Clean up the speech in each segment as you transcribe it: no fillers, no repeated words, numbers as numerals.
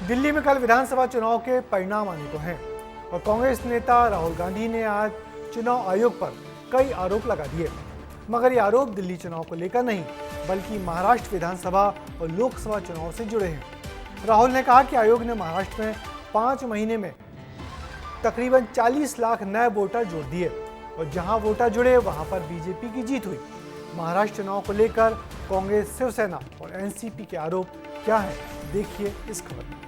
दिल्ली में कल विधानसभा चुनाव के परिणाम आने को हैं और कांग्रेस नेता राहुल गांधी ने आज चुनाव आयोग पर कई आरोप लगा दिए। मगर ये आरोप दिल्ली चुनाव को लेकर नहीं बल्कि महाराष्ट्र विधानसभा और लोकसभा चुनाव से जुड़े हैं। राहुल ने कहा कि आयोग ने महाराष्ट्र में 5 महीने में तकरीबन 40 लाख नए वोटर जोड़ दिए और जहां वोटर जुड़े वहां पर बीजेपी की जीत हुई। महाराष्ट्र चुनाव को लेकर कांग्रेस, शिवसेना और एनसीपी के आरोप क्या है, देखिए इस खबर में।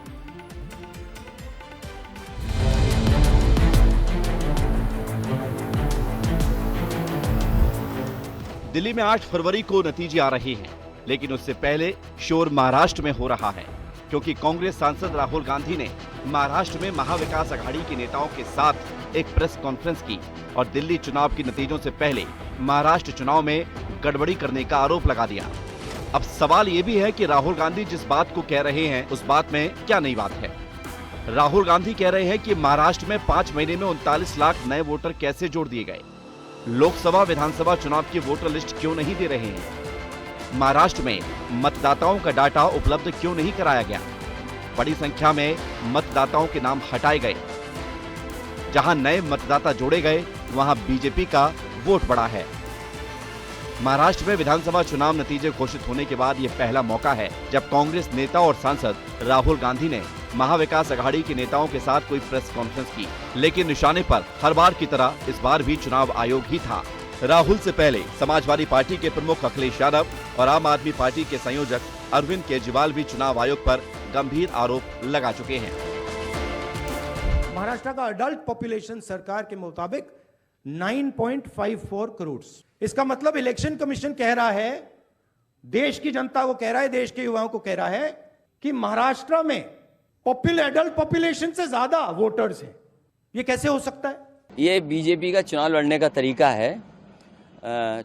दिल्ली में 8 फरवरी को नतीजे आ रहे हैं, लेकिन उससे पहले शोर महाराष्ट्र में हो रहा है क्योंकि कांग्रेस सांसद राहुल गांधी ने महाराष्ट्र में महाविकास अघाड़ी के नेताओं के साथ एक प्रेस कॉन्फ्रेंस की और दिल्ली चुनाव के नतीजों से पहले महाराष्ट्र चुनाव में गड़बड़ी करने का आरोप लगा दिया। अब सवाल ये भी है कि राहुल गांधी जिस बात को कह रहे हैं उस बात में क्या नई बात है। राहुल गांधी कह रहे हैं कि महाराष्ट्र में 5 महीने में 39 लाख नए वोटर कैसे जोड़ दिए गए, लोकसभा विधानसभा चुनाव की वोटर लिस्ट क्यों नहीं दे रहे हैं, महाराष्ट्र में मतदाताओं का डाटा उपलब्ध क्यों नहीं कराया गया, बड़ी संख्या में मतदाताओं के नाम हटाए गए, जहां नए मतदाता जोड़े गए वहां बीजेपी का वोट बढ़ा है। महाराष्ट्र में विधानसभा चुनाव नतीजे घोषित होने के बाद यह पहला मौका है जब कांग्रेस नेता और सांसद राहुल गांधी ने महाविकास अघाड़ी के नेताओं के साथ कोई प्रेस कॉन्फ्रेंस की, लेकिन निशाने पर हर बार की तरह इस बार भी चुनाव आयोग ही था। राहुल से पहले समाजवादी पार्टी के प्रमुख अखिलेश यादव और आम आदमी पार्टी के संयोजक अरविंद केजरीवाल भी चुनाव आयोग पर गंभीर आरोप लगा चुके हैं। महाराष्ट्र का अडल्ट पॉपुलेशन सरकार के मुताबिक 9.54 करोड़। इसका मतलब इलेक्शन कमीशन कह रहा है, देश की जनता को कह रहा है, देश के युवाओं को कह रहा है कि महाराष्ट्र में अडल्ट पॉपुलेशन से ज्यादा वोटर्स हैं। ये कैसे हो सकता है? ये बीजेपी का चुनाव लड़ने का तरीका है।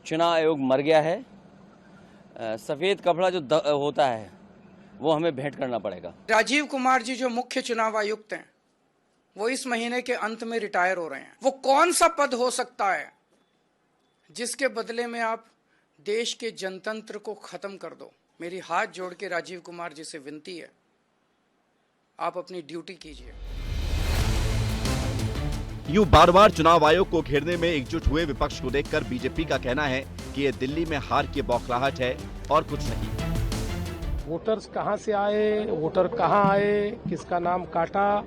चुनाव आयोग मर गया है। सफेद कपड़ा जो होता है वो हमें भेंट करना पड़ेगा। राजीव कुमार जी जो मुख्य चुनाव आयुक्त हैं वो इस महीने के अंत में रिटायर हो रहे हैं। वो कौन सा पद हो सकता है जिसके बदले में आप देश के जनतंत्र को खत्म कर दो? मेरी हाथ जोड़ के राजीव कुमार जी से विनती है, आप अपनी ड्यूटी कीजिए। यूं बार बार चुनाव आयोग को घेरने में एकजुट हुए विपक्ष को देखकर बीजेपी का कहना है कि ये दिल्ली में हार की बौखलाहट है और कुछ नहीं। वोटर्स कहां से आए, वोटर कहां आए, किसका नाम काटा,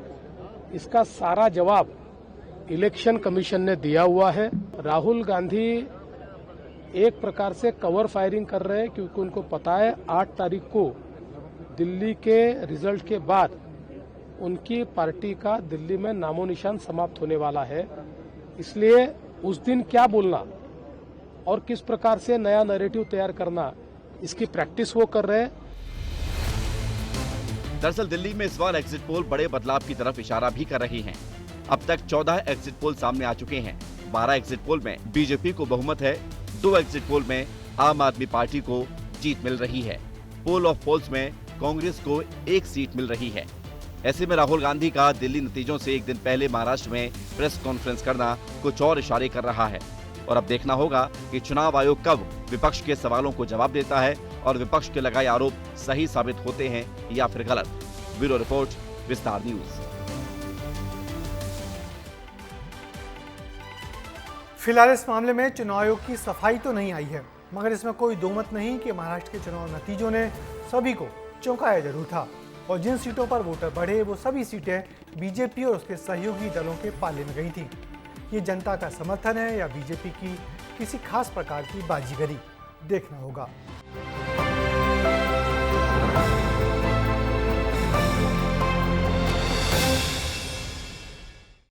इसका सारा जवाब इलेक्शन कमीशन ने दिया हुआ है। राहुल गांधी एक प्रकार से कवर फायरिंग कर रहे हैं क्योंकि उनको पता है 8 तारीख को दिल्ली के रिजल्ट के बाद उनकी पार्टी का दिल्ली में नामो निशान समाप्त होने वाला है। इसलिए उस दिन क्या बोलना और किस प्रकार से नया नैरेटिव तैयार करना, इसकी प्रैक्टिस वो कर रहे हैं। दरअसल दिल्ली में इस बार एग्जिट पोल बड़े बदलाव की तरफ इशारा भी कर रही हैं। अब तक 14 एग्जिट पोल सामने आ चुके हैं। 12 एग्जिट पोल में बीजेपी को बहुमत है, 2 एग्जिट पोल में आम आदमी पार्टी को जीत मिल रही है। पोल ऑफ पोल्स में कांग्रेस को 1 सीट मिल रही है। ऐसे में राहुल गांधी का दिल्ली नतीजों से एक दिन पहले महाराष्ट्र में प्रेस कॉन्फ्रेंस करना कुछ और इशारे कर रहा है और अब देखना होगा कि चुनाव आयोग कब विपक्ष के सवालों को जवाब देता है और विपक्ष के लगाए आरोप सही साबित होते हैं या फिर गलत। ब्यूरो रिपोर्ट, विस्तार न्यूज। फिलहाल इस मामले में चुनाव आयोग की सफाई तो नहीं आई है, मगर इसमें कोई दोमत नहीं कि महाराष्ट्र के चुनाव नतीजों ने सभी को चौंकाया जरूर था और जिन सीटों पर वोटर बढ़े वो सभी सीटें बीजेपी और उसके सहयोगी दलों के पाले में गई थी। ये जनता का समर्थन है या बीजेपी की किसी खास प्रकार की बाजीगरी, देखना होगा।